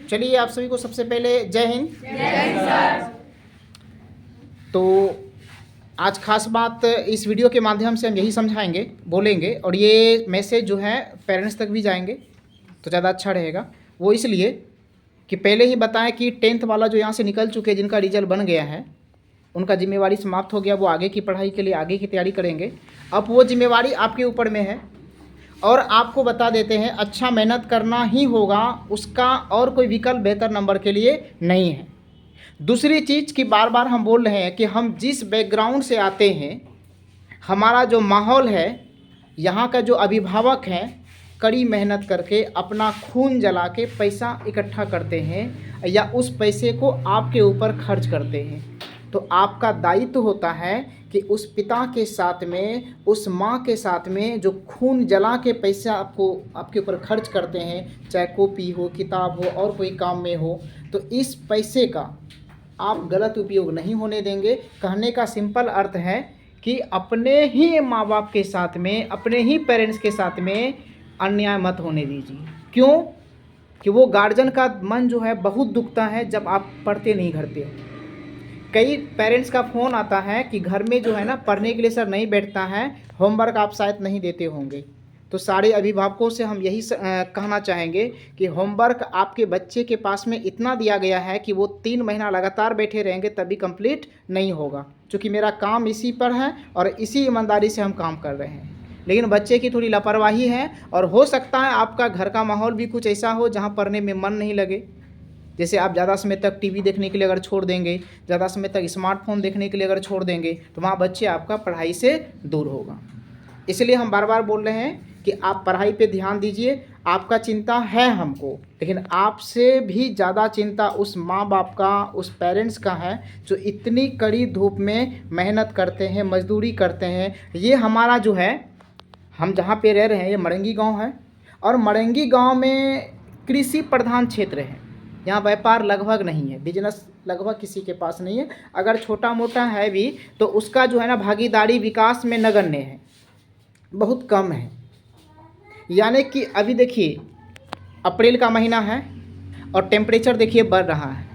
चलिए आप सभी को सबसे पहले जय हिंद। सर। तो आज खास बात इस वीडियो के माध्यम से हम यही समझाएंगे, बोलेंगे, और ये मैसेज जो है पेरेंट्स तक भी जाएंगे तो ज़्यादा अच्छा रहेगा। वो इसलिए कि पहले ही बताएं कि 10th वाला जो यहाँ से निकल चुके हैं, जिनका रिजल्ट बन गया है, उनका जिम्मेवारी समाप्त हो गया। वो आगे की पढ़ाई के लिए आगे की तैयारी करेंगे। अब वो जिम्मेवारी आपके ऊपर में है और आपको बता देते हैं अच्छा मेहनत करना ही होगा, उसका और कोई विकल्प बेहतर नंबर के लिए नहीं है। दूसरी चीज़ कि बार बार हम बोल रहे हैं कि हम जिस बैकग्राउंड से आते हैं, हमारा जो माहौल है, यहाँ का जो अभिभावक हैं, कड़ी मेहनत करके अपना खून जला के पैसा इकट्ठा करते हैं या उस पैसे को आपके ऊपर खर्च करते हैं। तो आपका दायित्व होता है कि उस पिता के साथ में, उस माँ के साथ में जो खून जला के पैसा आपके ऊपर खर्च करते हैं, चाहे कॉपी हो, किताब हो और कोई काम में हो, तो इस पैसे का आप गलत उपयोग नहीं होने देंगे। कहने का सिंपल अर्थ है कि अपने ही माँ बाप के साथ में, अपने ही पेरेंट्स के साथ में अन्याय मत होने दीजिए। क्यों? कि वो गार्जियन का मन जो है बहुत दुखता है जब आप पढ़ते नहीं घर पे। कई पेरेंट्स का फ़ोन आता है कि घर में जो है ना पढ़ने के लिए सर नहीं बैठता है, होमवर्क आप शायद नहीं देते होंगे। तो सारे अभिभावकों से हम यही कहना चाहेंगे कि होमवर्क आपके बच्चे के पास में इतना दिया गया है कि वो 3 महीना लगातार बैठे रहेंगे तभी कंप्लीट नहीं होगा। क्योंकि मेरा काम इसी पर है और इसी ईमानदारी से हम काम कर रहे हैं। लेकिन बच्चे की थोड़ी लापरवाही है और हो सकता है आपका घर का माहौल भी कुछ ऐसा हो जहाँ पढ़ने में मन नहीं लगे। जैसे आप ज़्यादा समय तक टीवी देखने के लिए अगर छोड़ देंगे, ज़्यादा समय तक स्मार्टफोन देखने के लिए अगर छोड़ देंगे, तो वहाँ बच्चे आपका पढ़ाई से दूर होगा। इसलिए हम बार बार बोल रहे हैं कि आप पढ़ाई पे ध्यान दीजिए। आपका चिंता है हमको, लेकिन आपसे भी ज़्यादा चिंता उस माँ बाप का, उस पेरेंट्स का है जो इतनी कड़ी धूप में मेहनत करते हैं, मजदूरी करते हैं। ये हमारा जो है, हम जहाँ पे रह रहे हैं ये मरंगी गांव है और मरंगी गांव में कृषि प्रधान क्षेत्र है। यहाँ व्यापार लगभग नहीं है, बिजनेस लगभग किसी के पास नहीं है। अगर छोटा मोटा है भी तो उसका जो है ना भागीदारी विकास में नगण्य है, बहुत कम है। यानी कि अभी देखिए अप्रैल का महीना है और टेम्परेचर देखिए बढ़ रहा है।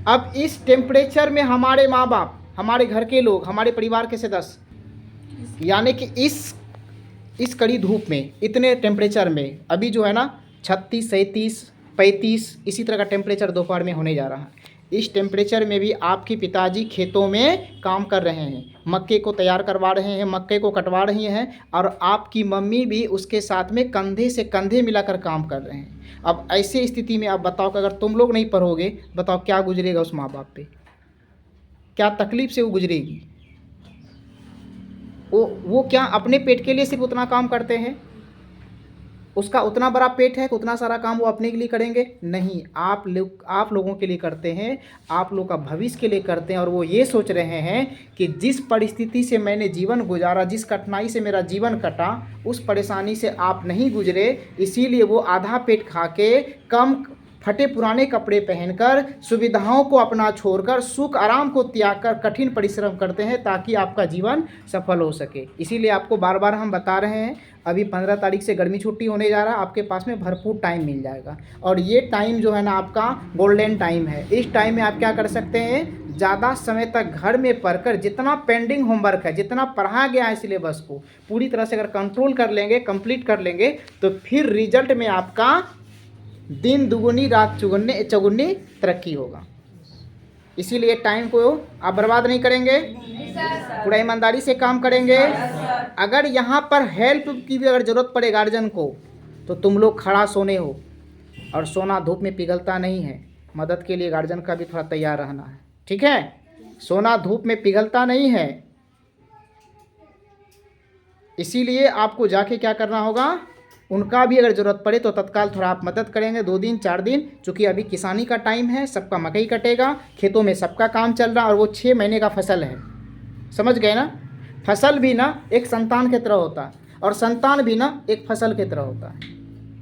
अब इस टेम्परेचर में हमारे माँ बाप, हमारे घर के लोग, हमारे परिवार के सदस्य, यानी कि इस कड़ी धूप में, इतने टेम्परेचर में अभी जो है ना 36, 37, 35 इसी तरह का टेम्परेचर दोपहर में होने जा रहा है। इस टेम्परेचर में भी आपके पिताजी खेतों में काम कर रहे हैं, मक्के को तैयार करवा रहे हैं, मक्के को कटवा रही हैं और आपकी मम्मी भी उसके साथ में कंधे से कंधे मिलाकर काम कर रहे हैं। अब ऐसे स्थिति में आप बताओ कि अगर तुम लोग नहीं पढ़ोगे, बताओ क्या गुजरेगा उस माँ बाप पे, क्या तकलीफ़ से वो गुजरेगी। वो क्या अपने पेट के लिए सिर्फ उतना काम करते हैं? उसका उतना बड़ा पेट है कि उतना सारा काम वो अपने के लिए करेंगे? नहीं, आप लोगों के लिए करते हैं, आप लोग का भविष्य के लिए करते हैं। और वो ये सोच रहे हैं कि जिस परिस्थिति से मैंने जीवन गुजारा, जिस कठिनाई से मेरा जीवन कटा, उस परेशानी से आप नहीं गुजरे, इसीलिए वो आधा पेट खा के, कम फटे पुराने कपड़े पहनकर, सुविधाओं को अपना छोड़कर, सुख आराम को त्याग कर कठिन परिश्रम करते हैं ताकि आपका जीवन सफल हो सके। इसीलिए आपको बार बार हम बता रहे हैं, अभी 15 तारीख से गर्मी छुट्टी होने जा रहा है, आपके पास में भरपूर टाइम मिल जाएगा। और ये टाइम जो है ना आपका गोल्डन टाइम है। इस टाइम में आप क्या कर सकते हैं, ज़्यादा समय तक घर में पढ़कर जितना पेंडिंग होमवर्क है, जितना पढ़ा गया है सिलेबस को पूरी तरह से अगर कंट्रोल कर लेंगे, कंप्लीट कर लेंगे, तो फिर रिजल्ट में आपका दिन दुगुनी रात चौगुनी तरक्की होगा। इसीलिए टाइम को आप बर्बाद नहीं करेंगे, पूरा ईमानदारी से काम करेंगे। अगर यहाँ पर हेल्प की भी अगर ज़रूरत पड़े गार्जियन को, तो तुम लोग खड़ा सोने हो, और सोना धूप में पिघलता नहीं है। मदद के लिए गार्जियन का भी थोड़ा तैयार रहना है, ठीक है? सोना धूप में पिघलता नहीं है। इसीलिए आपको जाके क्या करना होगा, उनका भी अगर ज़रूरत पड़े तो तत्काल थोड़ा आप मदद करेंगे, 2 दिन 4 दिन, चूँकि अभी किसानी का टाइम है, सबका मकई कटेगा, खेतों में सबका काम चल रहा है और वो 6 महीने का फसल है। समझ गए ना? फसल भी ना एक संतान की तरह होता है और संतान भी ना एक फसल की तरह होता है।